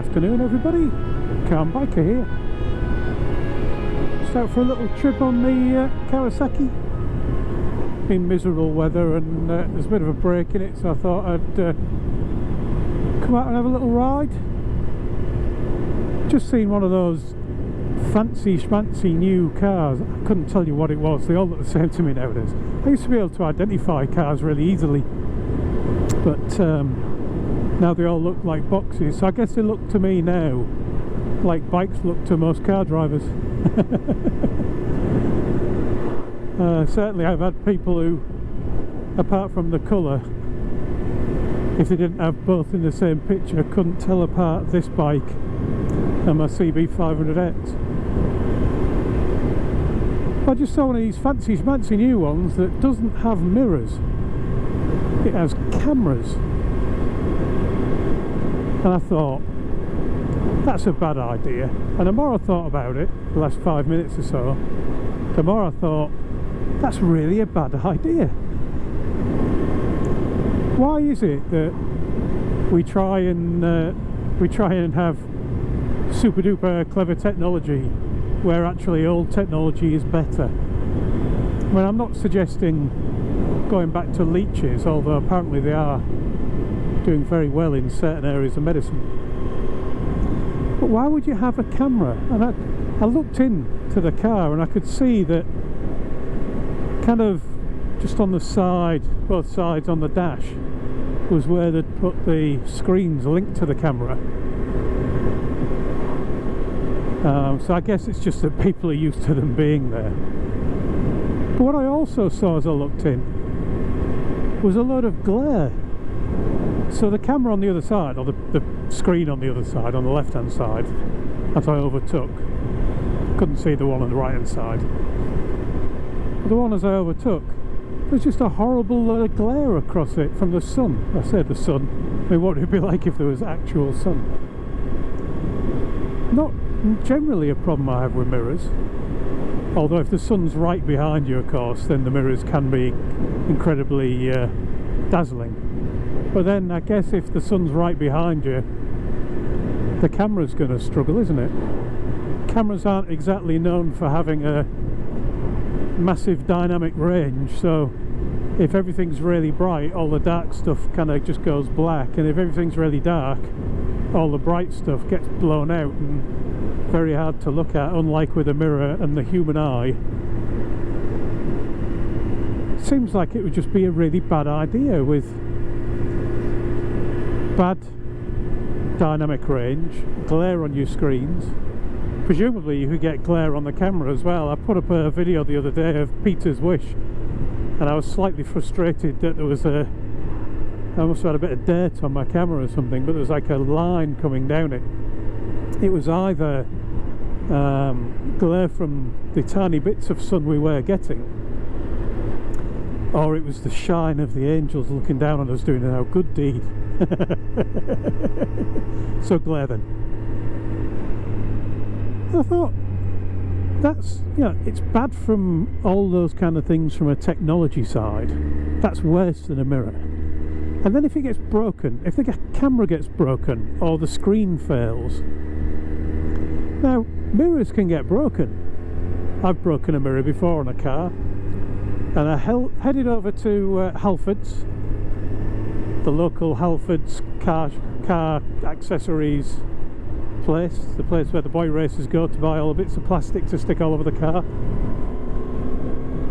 afternoon, everybody. Calm Biker here. Just out for a little trip on the Kawasaki. Been miserable weather and there's a bit of a break in it, so I thought I'd come out and have a little ride. Just seen one of those fancy schmancy new cars. I couldn't tell you what it was, they all look the same to me nowadays. I used to be able to identify cars really easily, but now they all look like boxes, so I guess they look to me now like bikes look to most car drivers. Certainly I've had people who, apart from the colour, if they didn't have both in the same picture, couldn't tell apart this bike and my CB500X. I just saw one of these fancy schmancy new ones that doesn't have mirrors. It has cameras. And I thought, that's a bad idea. And the more I thought about it, the last 5 minutes or so, the more I thought, that's really a bad idea. Why is it that we try and have super duper clever technology where actually old technology is better? Well, I'm not suggesting going back to leeches, although apparently they are doing very well in certain areas of medicine. But why would you have a camera? And I looked into the car and I could see that kind of just on the side, both sides on the dash, was where they'd put the screens linked to the camera. So I guess it's just that people are used to them being there. But what I also saw as I looked in was a load of glare. So the camera on the other side, or the screen on the other side, on the left hand side, that I overtook, couldn't see the one on the right hand side, but the one as I overtook, there's just a horrible load of glare across it from the sun. I say the sun, I mean, what would it be like if there was actual sun? Not generally a problem I have with mirrors, although if the sun's right behind you, of course, then the mirrors can be incredibly dazzling. But then I guess if the sun's right behind you, the camera's going to struggle, isn't it? Cameras aren't exactly known for having a massive dynamic range, so if everything's really bright, all the dark stuff kind of just goes black, and if everything's really dark, all the bright stuff gets blown out and very hard to look at, unlike with a mirror and the human eye. It seems like it would just be a really bad idea with bad dynamic range, glare on your screens. Presumably you could get glare on the camera as well. I put up a video the other day of Peter's Wish, and I was slightly frustrated that there was I must have had a bit of dirt on my camera or something, but there was like a line coming down it. It was either glare from the tiny bits of sun we were getting, or it was the shine of the angels looking down on us doing our good deed. So glare then. I thought, that's, you know, it's bad from all those kind of things from a technology side. That's worse than a mirror. And then if it gets broken, if the camera gets broken or the screen fails, now mirrors can get broken. I've broken a mirror before on a car, and I headed over to Halfords, the local Halfords car accessories place, the place where the boy racers go to buy all the bits of plastic to stick all over the car,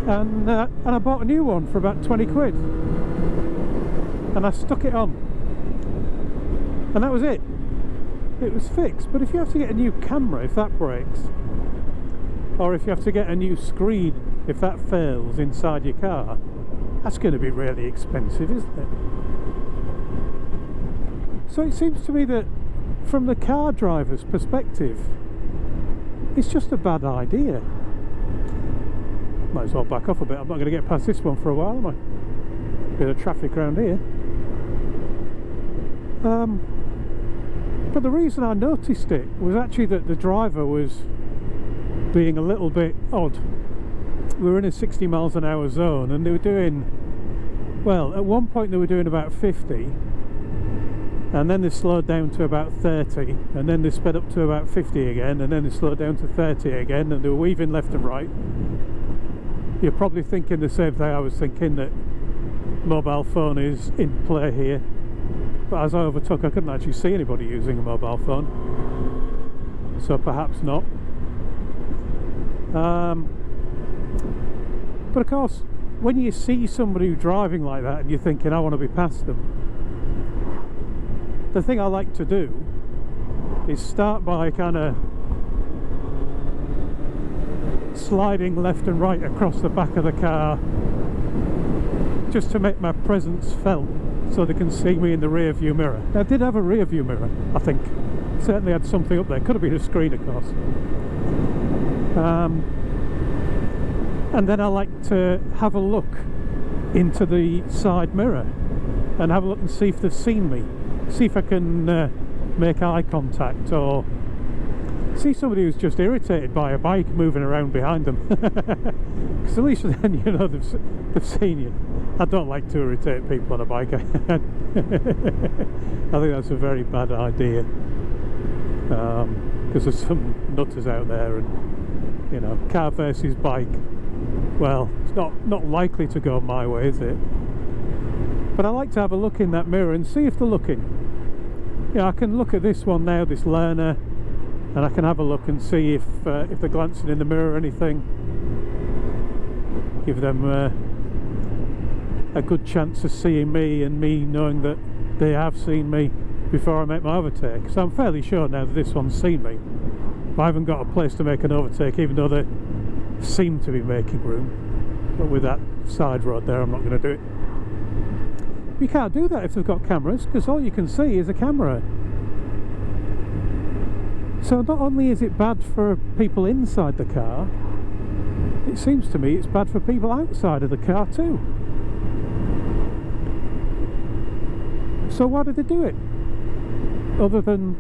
and I bought a new one for about 20 quid, and I stuck it on, and that was it. It was fixed. But if you have to get a new camera if that breaks, or if you have to get a new screen if that fails inside your car, that's going to be really expensive, isn't it? So it seems to me that from the car driver's perspective, it's just a bad idea. Might as well back off a bit. I'm not going to get past this one for a while, am I? Bit of traffic around here. But the reason I noticed it was actually that the driver was being a little bit odd. We were in a 60 miles an hour zone, and they were doing, well, at one point they were doing about 50, and then they slowed down to about 30, and then they sped up to about 50 again, and then they slowed down to 30 again, and they were weaving left and right. You're probably thinking the same thing I was thinking, that mobile phone is in play here, but as I overtook I couldn't actually see anybody using a mobile phone, so perhaps not. But of course, when you see somebody driving like that and you're thinking, I want to be past them, the thing I like to do is start by kind of sliding left and right across the back of the car, just to make my presence felt, so they can see me in the rear view mirror. I did have a rear view mirror, I think. Certainly had something up there. Could have been a screen, of course. And then I like to have a look into the side mirror and have a look and see if they've seen me. See if I can make eye contact, or see somebody who's just irritated by a bike moving around behind them. Because at least then you know they've seen you. I don't like to irritate people on a bike. I think that's a very bad idea, because there's some nutters out there, and you know, car versus bike, well, it's not likely to go my way, is it? But I like to have a look in that mirror and see if they're looking. Yeah, I can look at this one now, this learner, and I can have a look and see if they're glancing in the mirror or anything. Give them a good chance of seeing me, and me knowing that they have seen me before I make my overtake. So I'm fairly sure now that this one's seen me. But I haven't got a place to make an overtake, even though they seem to be making room. But with that side road there, I'm not going to do it. You can't do that if they've got cameras, because all you can see is a camera. So not only is it bad for people inside the car, it seems to me it's bad for people outside of the car too. So why did they do it? Other than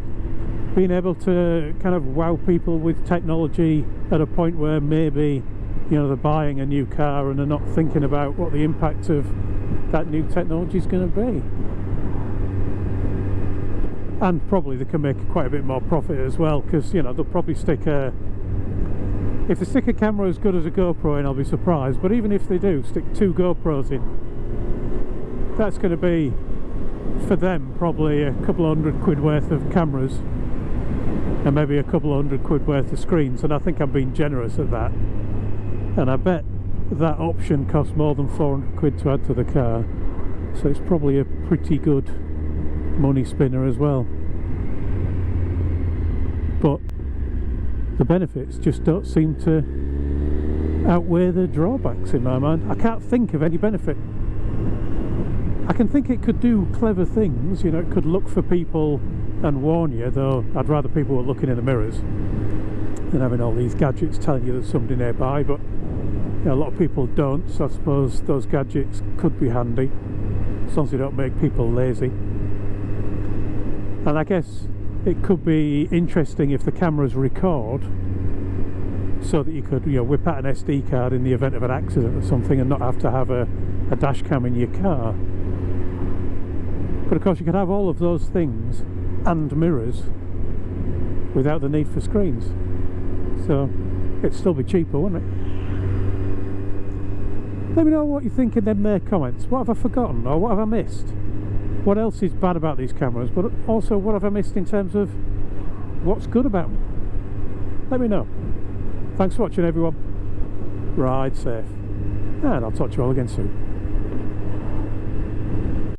being able to kind of wow people with technology at a point where maybe, you know, they're buying a new car and they're not thinking about what the impact of that new technology is going to be. And probably they can make quite a bit more profit as well, because, you know, they'll probably stick if they stick a camera as good as a GoPro in, I'll be surprised. But even if they do stick 2 GoPros in, that's going to be, for them, probably a couple of £100 worth of cameras and maybe a couple of £100 worth of screens, and I think I'm being generous at that. And I bet that option costs more than £400 to add to the car, so it's probably a pretty good money spinner as well. But the benefits just don't seem to outweigh the drawbacks in my mind. I can't think of any benefit. I can think it could do clever things, you know, it could look for people and warn you, though I'd rather people were looking in the mirrors than having all these gadgets telling you there's somebody nearby. But you know, a lot of people don't, so I suppose those gadgets could be handy, as long as they don't make people lazy. And I guess it could be interesting if the cameras record, so that you could, you know, whip out an SD card in the event of an accident or something and not have to have a dash cam in your car. But of course you could have all of those things and mirrors without the need for screens, so it'd still be cheaper, wouldn't it? Let me know what you think in them there comments. What have I forgotten, or what have I missed? What else is bad about these cameras, but also what have I missed in terms of what's good about them? Let me know. Thanks for watching, everyone. Ride safe, and I'll talk to you all again soon.